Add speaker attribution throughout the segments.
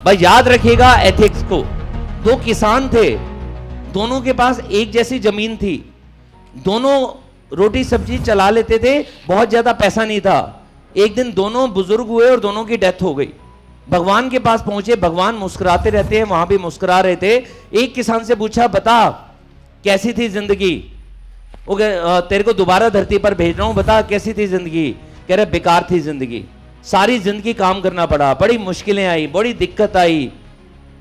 Speaker 1: भाई याद रखिएगा एथिक्स को। दो किसान थे, दोनों के पास एक जैसी जमीन थी, दोनों रोटी सब्जी चला लेते थे, बहुत ज्यादा पैसा नहीं था। एक दिन दोनों बुजुर्ग हुए और दोनों की डेथ हो गई। भगवान के पास पहुंचे, भगवान मुस्कुराते रहते हैं, वहां भी मुस्कुरा रहे थे। एक किसान से पूछा, बता कैसी थी जिंदगी? वो तेरे को दोबारा धरती पर भेज रहा हूं, बता कैसी थी जिंदगी? कह रहे बेकार थी जिंदगी, सारी जिंदगी काम करना पड़ा, बड़ी मुश्किलें आई, बड़ी दिक्कत आई,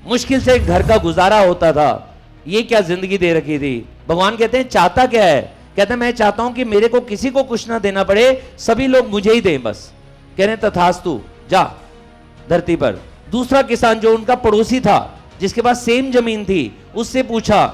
Speaker 1: मुश्किल से घर का गुजारा होता था, ये क्या जिंदगी दे रखी थी। भगवान कहते हैं चाहता क्या है? कहते हैं मैं चाहता हूं कि मेरे को किसी को कुछ ना देना पड़े, सभी लोग मुझे ही दें बस। कह रहे तथास्तु, जा धरती पर। दूसरा किसान जो उनका पड़ोसी था, जिसके पास सेम जमीन थी, उससे पूछा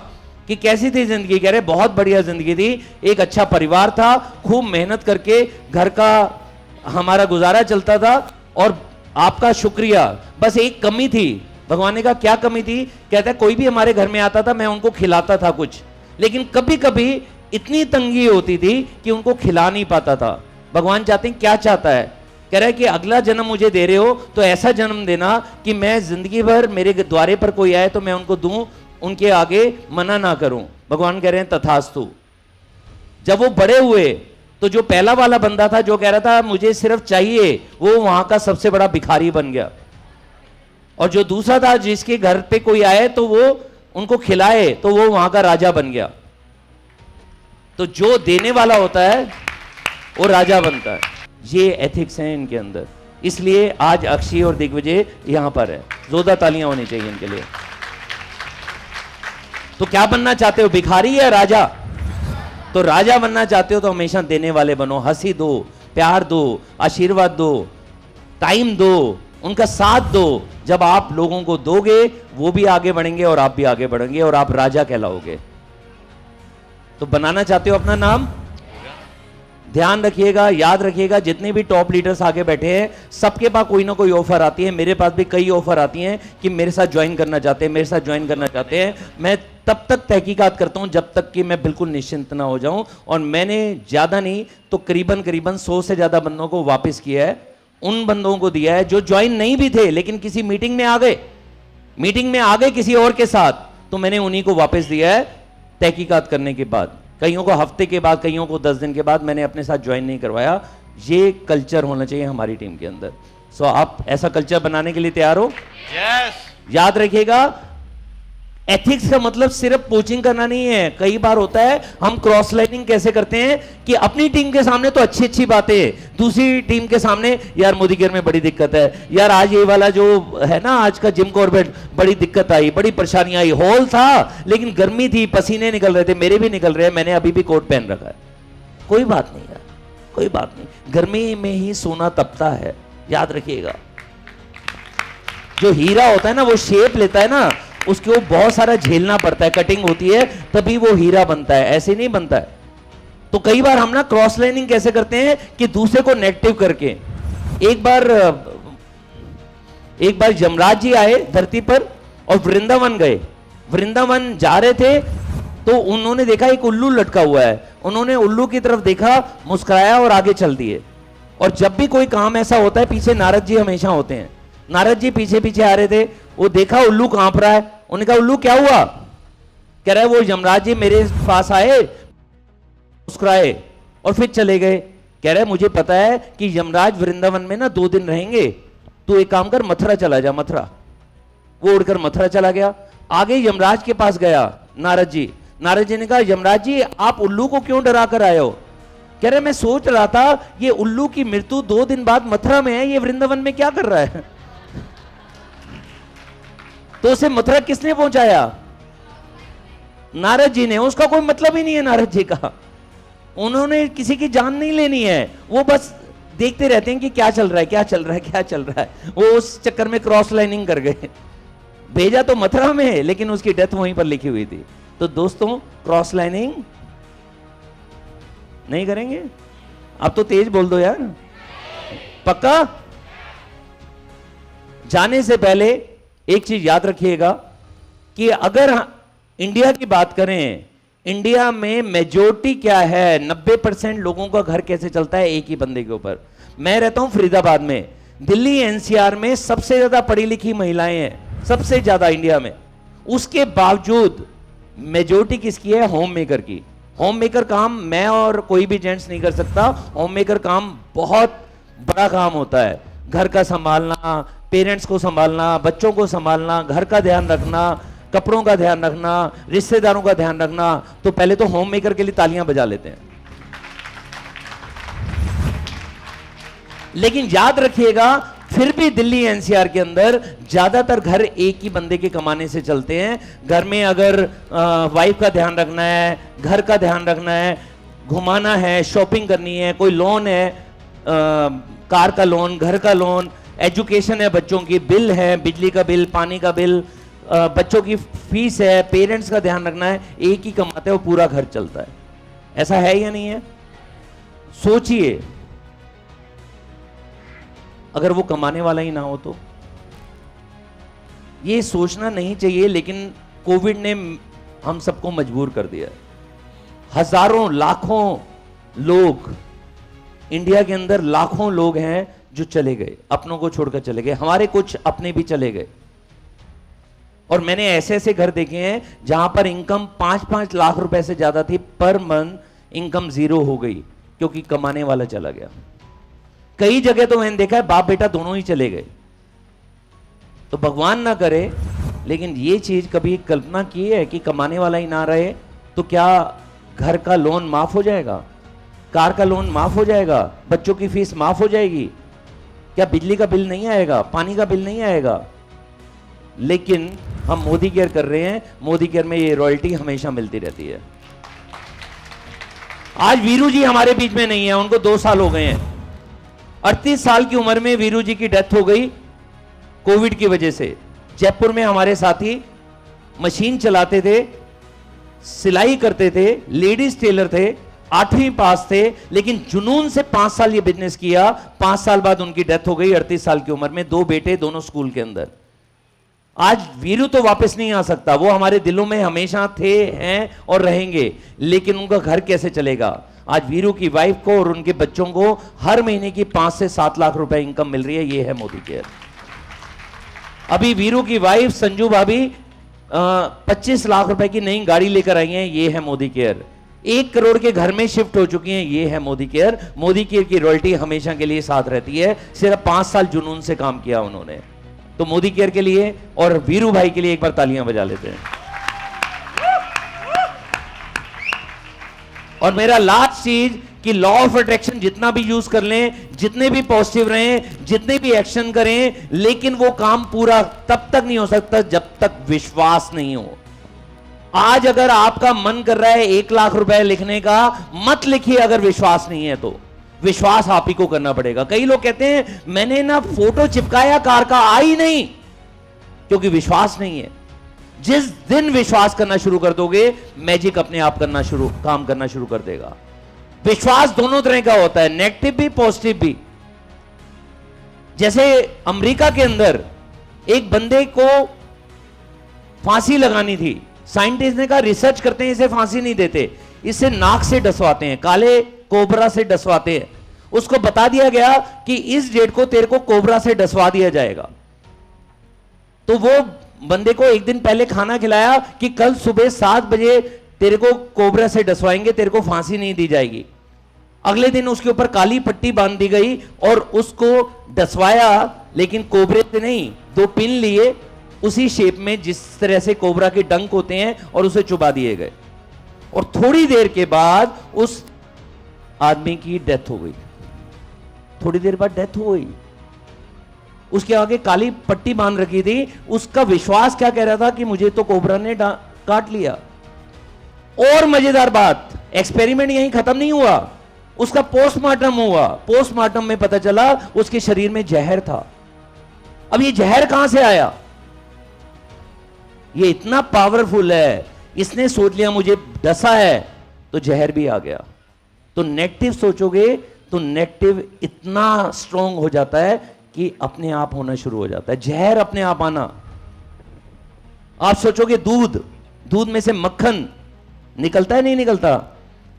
Speaker 1: कि कैसी थी जिंदगी? कह रहे बहुत बढ़िया जिंदगी थी, एक अच्छा परिवार था, खूब मेहनत करके घर का हमारा गुजारा चलता था, और आपका शुक्रिया, बस एक कमी थी। भगवान ने कहा क्या कमी थी? कहता है कोई भी हमारे घर में आता था, मैं उनको खिलाता था कुछ, लेकिन कभी कभी इतनी तंगी होती थी कि उनको खिला नहीं पाता था। भगवान चाहते हैं, क्या चाहता है? कह रहा है कि अगला जन्म मुझे दे रहे हो तो ऐसा जन्म देना कि मैं जिंदगी भर मेरे द्वारे पर कोई आए तो मैं उनको दूं, उनके आगे मना ना करूं। भगवान कह रहे हैं तथास्तु। जब वो बड़े हुए तो जो पहला वाला बंदा था, जो कह रहा था मुझे सिर्फ चाहिए, वो वहां का सबसे बड़ा भिखारी बन गया। और जो दूसरा था, जिसके घर पे कोई आए तो वो उनको खिलाए, तो वो वहां का राजा बन गया। तो जो देने वाला होता है वो राजा बनता है। ये एथिक्स हैं इनके अंदर, इसलिए आज अक्षय और दिग्विजय यहां पर है। जोरदार तालियां होनी चाहिए इनके लिए। तो क्या बनना चाहते हो, भिखारी या राजा? तो राजा बनना चाहते हो तो हमेशा देने वाले बनो, हंसी दो, प्यार दो, आशीर्वाद दो, टाइम दो, उनका साथ दो। जब आप लोगों को दोगे, वो भी आगे बढ़ेंगे और आप भी आगे बढ़ेंगे और आप राजा कहलाओगे। तो बनाना चाहते हो अपना नाम? ध्यान रखिएगा, याद रखिएगा, जितने भी टॉप लीडर्स आगे बैठे हैं, सबके पास कोई ना कोई ऑफर आती है। मेरे पास भी कई ऑफर आती हैं कि मेरे साथ ज्वाइन करना चाहते हैं, मेरे साथ ज्वाइन करना चाहते हैं। मैं तब तक तहकीकात करता हूं जब तक कि मैं बिल्कुल निश्चिंत ना हो जाऊं। और मैंने ज्यादा नहीं तो करीबन 100 से ज्यादा बंदों को वापस किया है। उन बंदों को दिया है जो ज्वाइन नहीं भी थे, लेकिन किसी मीटिंग में आ गए किसी और के साथ, तो मैंने उन्हीं को वापस दिया है तहकीकात करने के बाद। कईयों को हफ्ते के बाद, कईयों को 10 दिन के बाद, मैंने अपने साथ ज्वाइन नहीं करवाया। ये कल्चर होना चाहिए हमारी टीम के अंदर। सो आप ऐसा कल्चर बनाने के लिए तैयार हो?
Speaker 2: यस।
Speaker 1: याद रखिएगा, एथिक्स का मतलब सिर्फ कोचिंग करना नहीं है। कई बार होता है हम क्रॉस लाइनिंग कैसे करते हैं कि अपनी टीम के सामने तो अच्छी अच्छी बातें, दूसरी टीम के सामने यार मोदी केयर में बड़ी दिक्कत है, यार आज ये वाला जो है ना, आज का जिम कॉर्बेट, बड़ी दिक्कत आई, बड़ी परेशानी आई, हॉल था लेकिन गर्मी थी, पसीने निकल रहे थे, मेरे भी निकल रहे हैं, मैंने अभी भी कोट पहन रखा है। कोई बात नहीं यार, कोई बात नहीं, गर्मी में ही सोना तपता है। याद रखिएगा, जो हीरा होता है ना, वो शेप लेता है ना, उसको बहुत सारा झेलना पड़ता है, कटिंग होती है तभी वो हीरा बनता है, ऐसे नहीं बनता है। तो कई बार हम ना क्रॉस लाइनिंग कैसे करते हैं कि दूसरे को नेगेटिव करके। एक बार यमराज जी आए धरती पर और वृंदावन गए। वृंदावन जा रहे थे तो उन्होंने देखा एक उल्लू लटका हुआ है। उन्होंने उल्लू की तरफ देखा, मुस्कुराया और आगे चल दिए। और जब भी कोई काम ऐसा होता है, पीछे नारद जी हमेशा होते हैं। नारद जी पीछे पीछे आ रहे थे, वो देखा उल्लू कांप रहा है। उन्होंने कहा उल्लू क्या हुआ? कह रहा है वो यमराज जी मेरे पास आए, मुस्कुराए और फिर चले गए। कह रहा है मुझे पता है कि यमराज वृंदावन में ना 2 दिन रहेंगे, तू एक काम कर, मथुरा चला जा, मथुरा। वो उड़कर मथुरा चला गया। आगे यमराज के पास गया नारद जी। नारद जी ने कहा यमराज जी आप उल्लू को क्यों डरा कर आए हो? कह रहे मैं सोच रहा था ये उल्लू की मृत्यु 2 दिन बाद मथुरा में है, ये वृंदावन में क्या कर रहा है? तो उसे मथुरा किसने पहुंचाया? नारद जी ने। उसका कोई मतलब ही नहीं है नारद जी का, उन्होंने किसी की जान नहीं लेनी है, वो बस देखते रहते हैं कि क्या चल रहा है, क्या चल रहा है, क्या चल रहा है। वो उस चक्कर में क्रॉस लाइनिंग कर गए। भेजा तो मथुरा में है लेकिन उसकी डेथ वहीं पर लिखी हुई थी। तो दोस्तों, क्रॉस लाइनिंग नहीं करेंगे। अब तो तेज बोल दो यार, पक्का? जाने से पहले एक चीज याद रखिएगा कि अगर इंडिया की बात करें, इंडिया में मेजोरिटी क्या है, 90% लोगों का घर कैसे चलता है? एक ही बंदे के ऊपर। मैं रहता हूं फरीदाबाद में, दिल्ली एनसीआर में सबसे ज्यादा पढ़ी लिखी महिलाएं हैं, सबसे ज्यादा इंडिया में। उसके बावजूद मेजोरिटी किसकी है? होम मेकर की। होम मेकर काम मैं और कोई भी जेंट्स नहीं कर सकता। होम मेकर काम बहुत बड़ा काम होता है। घर का संभालना, पेरेंट्स को संभालना, बच्चों को संभालना, घर का ध्यान रखना, कपड़ों का ध्यान रखना, रिश्तेदारों का ध्यान रखना। तो पहले तो होम मेकर के लिए तालियां बजा लेते हैं। लेकिन याद रखिएगा, फिर भी दिल्ली एनसीआर के अंदर ज्यादातर घर एक ही बंदे के कमाने से चलते हैं। घर में अगर वाइफ का ध्यान रखना है, घर का ध्यान रखना है, घुमाना है, शॉपिंग करनी है, कोई लोन है, कार का लोन, घर का लोन, एजुकेशन है, बच्चों की बिल है, बिजली का बिल, पानी का बिल, बच्चों की फीस है, पेरेंट्स का ध्यान रखना है, एक ही कमाते हैं और पूरा घर चलता है। ऐसा है या नहीं है? सोचिए, अगर वो कमाने वाला ही ना हो तो। ये सोचना नहीं चाहिए, लेकिन कोविड ने हम सबको मजबूर कर दिया। हजारों लाखों लोग इंडिया के अंदर, लाखों लोग हैं जो चले गए, अपनों को छोड़कर चले गए। हमारे कुछ अपने भी चले गए। और मैंने ऐसे ऐसे घर देखे हैं जहां पर इनकम 5-5 लाख रुपए से ज्यादा थी, पर मंथ इनकम 0 हो गई क्योंकि कमाने वाला चला गया। कई जगह तो मैंने देखा है बाप बेटा दोनों ही चले गए। तो भगवान ना करे, लेकिन ये चीज कभी कल्पना की है कि कमाने वाला ही ना रहे तो क्या घर का लोन माफ हो जाएगा, कार का लोन माफ हो जाएगा, बच्चों की फीस माफ हो जाएगी, क्या बिजली का बिल नहीं आएगा, पानी का बिल नहीं आएगा? लेकिन हम मोदी केयर कर रहे हैं। मोदी केयर में ये रॉयल्टी हमेशा मिलती रहती है। आज वीरू जी हमारे बीच में नहीं है, उनको 2 साल हो गए हैं। 38 साल की उम्र में वीरू जी की डेथ हो गई कोविड की वजह से। जयपुर में हमारे साथी मशीन चलाते थे, सिलाई करते थे, लेडीज टेलर थे, 8वीं पास थे, लेकिन जुनून से 5 साल ये बिजनेस किया। 5 साल बाद उनकी डेथ हो गई 38 साल की उम्र में। 2 बेटे, दोनों स्कूल के अंदर। आज वीरू तो वापस नहीं आ सकता, वो हमारे दिलों में हमेशा थे, हैं और रहेंगे, लेकिन उनका घर कैसे चलेगा? आज वीरू की वाइफ को और उनके बच्चों को हर महीने की 5 से 7 लाख रुपए इनकम मिल रही है। ये है मोदी केयर। अभी वीरू की वाइफ संजू भाभी 25 लाख रुपए की नई गाड़ी लेकर आई हैं। ये है मोदी केयर। 1 करोड़ के घर में शिफ्ट हो चुकी हैं। ये है मोदी केयर। मोदी केयर की रॉयल्टी हमेशा के लिए साथ रहती है। सिर्फ 5 साल जुनून से काम किया उन्होंने। तो मोदी केयर के लिए और वीरू भाई के लिए एक बार तालियां बजा लेते हैं। और मेरा लास्ट चीज कि लॉ ऑफ अट्रैक्शन जितना भी यूज कर लें, जितने भी पॉजिटिव रहें, जितने भी एक्शन करें, लेकिन वो काम पूरा तब तक नहीं हो सकता जब तक विश्वास नहीं हो। आज अगर आपका मन कर रहा है 1 लाख रुपए लिखने का, मत लिखिए अगर विश्वास नहीं है तो। विश्वास आप ही को करना पड़ेगा। कई लोग कहते हैं मैंने ना फोटो चिपकाया कार का, आई नहीं, क्योंकि विश्वास नहीं है। जिस दिन विश्वास करना शुरू कर दोगे, मैजिक अपने आप काम करना शुरू कर देगा। विश्वास दोनों तरह का होता है, नेगेटिव भी पॉजिटिव भी। जैसे अमेरिका के अंदर एक बंदे को फांसी लगानी थी, साइंटिस्ट ने कहा रिसर्च करते हैं, इसे फांसी नहीं देते, इसे नाक से डसवाते हैं, काले कोबरा से डसवाते हैं। उसको बता दिया गया कि इस डेट को तेरे को कोबरा से डसवा दिया जाएगा। तो वो बंदे को एक दिन पहले खाना खिलाया कि कल सुबह 7 बजे तेरे को कोबरा से डसवाएंगे, तेरे को फांसी नहीं दी जाएगी। अगले दिन उसके ऊपर काली पट्टी बांध दी गई और उसको डसवाया, लेकिन कोबरे से नहीं, 2 पिन लिए उसी शेप में जिस तरह से कोबरा के डंक होते हैं, और उसे चुबा दिए गए। और थोड़ी देर के बाद उस आदमी की डेथ हो गई। थोड़ी देर बाद डेथ हो गई। उसके आगे काली पट्टी बांध रखी थी। उसका विश्वास क्या कह रहा था कि मुझे तो कोबरा ने काट लिया। और मजेदार बात, एक्सपेरिमेंट यहीं खत्म नहीं हुआ, उसका पोस्टमार्टम हुआ। पोस्टमार्टम में पता चला उसके शरीर में जहर था। अब ये जहर कहां से आया? ये इतना पावरफुल है, इसने सोच लिया मुझे डसा है तो जहर भी आ गया। तो नेगेटिव सोचोगे तो नेगेटिव इतना स्ट्रांग हो जाता है कि अपने आप होना शुरू हो जाता है। जहर अपने आप आना। आप सोचोगे दूध में से मक्खन निकलता है, नहीं निकलता?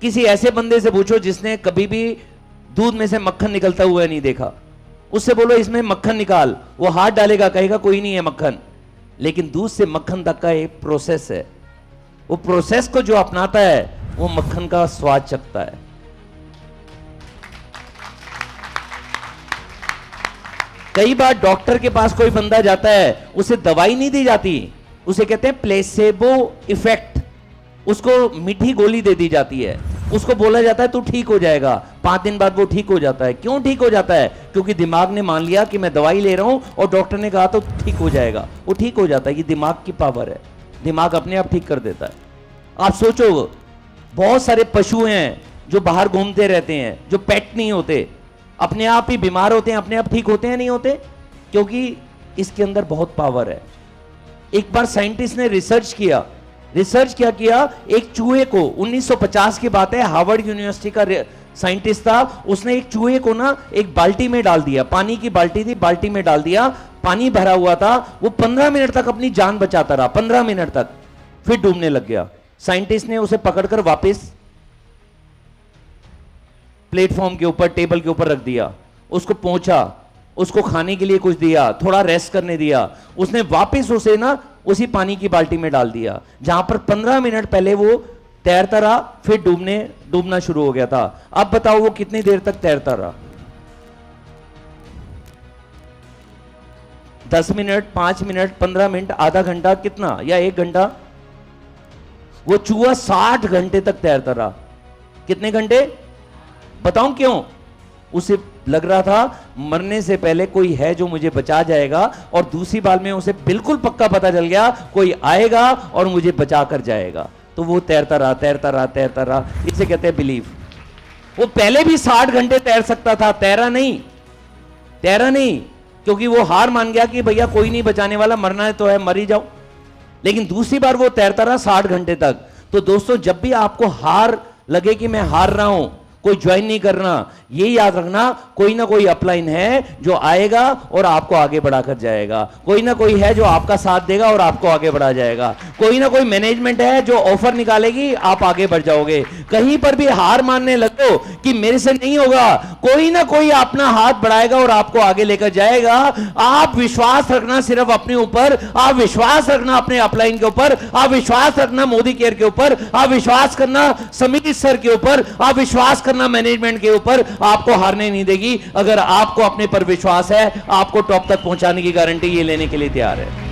Speaker 1: किसी ऐसे बंदे से पूछो जिसने कभी भी दूध में से मक्खन निकलता हुआ नहीं देखा, उससे बोलो इसमें मक्खन निकाल, वो हाथ डालेगा, कहेगा कोई नहीं है मक्खन। लेकिन दूध से मक्खन तक का एक प्रोसेस है, वो प्रोसेस को जो अपनाता है वो मक्खन का स्वाद चखता है। कई बार डॉक्टर के पास कोई बंदा जाता है, उसे दवाई नहीं दी जाती, उसे कहते हैं प्लेसेबो इफेक्ट। उसको मीठी गोली दे दी जाती है, उसको बोला जाता है तू ठीक हो जाएगा, 5 दिन बाद वो ठीक हो जाता है। क्यों ठीक हो जाता है? क्योंकि दिमाग ने मान लिया कि मैं दवाई ले रहा हूं और डॉक्टर ने कहा तो ठीक हो जाएगा, वो ठीक हो जाता है। ये दिमाग की पावर है, दिमाग अपने आप ठीक कर देता है। आप सोचो, बहुत सारे पशु हैं जो बाहर घूमते रहते हैं, जो पेट नहीं होते, अपने आप ही बीमार होते हैं, अपने आप ठीक होते हैं नहीं होते? क्योंकि इसके अंदर बहुत पावर है। एक बार साइंटिस्ट ने रिसर्च क्या किया, एक चूहे को, 1950 की बात है, हार्वर्ड यूनिवर्सिटी का साइंटिस्ट था, उसने एक चूहे को ना एक बाल्टी में डाल दिया, पानी की बाल्टी थी, बाल्टी में डाल दिया, पानी भरा हुआ था, वो 15 मिनट तक अपनी जान बचाता रहा, 15 मिनट तक, फिर डूबने लग गया। साइंटिस्ट ने उसे पकड़कर वापस प्लेटफॉर्म के ऊपर, टेबल के ऊपर रख दिया, उसको पहुंचा, उसको खाने के लिए कुछ दिया, थोड़ा रेस्ट करने दिया, उसने वापस उसे ना उसी पानी की बाल्टी में डाल दिया जहां पर 15 मिनट पहले वो तैरता रहा, फिर डूबना शुरू हो गया था। अब बताओ वो कितनी देर तक तैरता रहा? 10 मिनट, 5 मिनट, 15 मिनट, आधा घंटा, कितना, या 1 घंटा? वो चूहा 60 घंटे तक तैरता रहा। कितने घंटे? बताऊं क्यों? उसे लग रहा था मरने से पहले कोई है जो मुझे बचा जाएगा, और दूसरी बात में उसे बिल्कुल पक्का पता चल गया कोई आएगा और मुझे बचा कर जाएगा। तो वो तैरता रहा। इसे कहते हैं बिलीफ। वो पहले भी 60 घंटे तैर सकता था, तैरा नहीं, क्योंकि वो हार मान गया कि भैया कोई नहीं बचाने वाला, मरना है तो है, मर ही जाओ। लेकिन दूसरी बार वो तैरता रहा 60 घंटे तक। तो दोस्तों, जब भी आपको हार लगे कि मैं हार रहा हूं, कोई ज्वाइन नहीं करना, ये याद रखना, कोई ना कोई अपलाइन है जो आएगा और आपको आगे बढ़ाकर जाएगा, कोई ना कोई है जो आपका साथ देगा और आपको आगे बढ़ा जाएगा, कोई ना कोई मैनेजमेंट है जो ऑफर निकालेगी, आप आगे बढ़ जाओगे। कहीं पर भी हार मानने लगो कि मेरे से नहीं होगा, कोई ना कोई अपना हाथ बढ़ाएगा और आपको आगे लेकर जाएगा। आप विश्वास रखना सिर्फ अपने ऊपर, आप विश्वास रखना अपने अपलाइन के ऊपर, आप विश्वास रखना मोदी केयर के ऊपर, आप विश्वास करना समिति सर के ऊपर, आप विश्वास करना मैनेजमेंट के ऊपर। आपको हारने नहीं देगी। अगर आपको अपने पर विश्वास है, आपको टॉप तक पहुंचाने की गारंटी ये लेने के लिए तैयार है।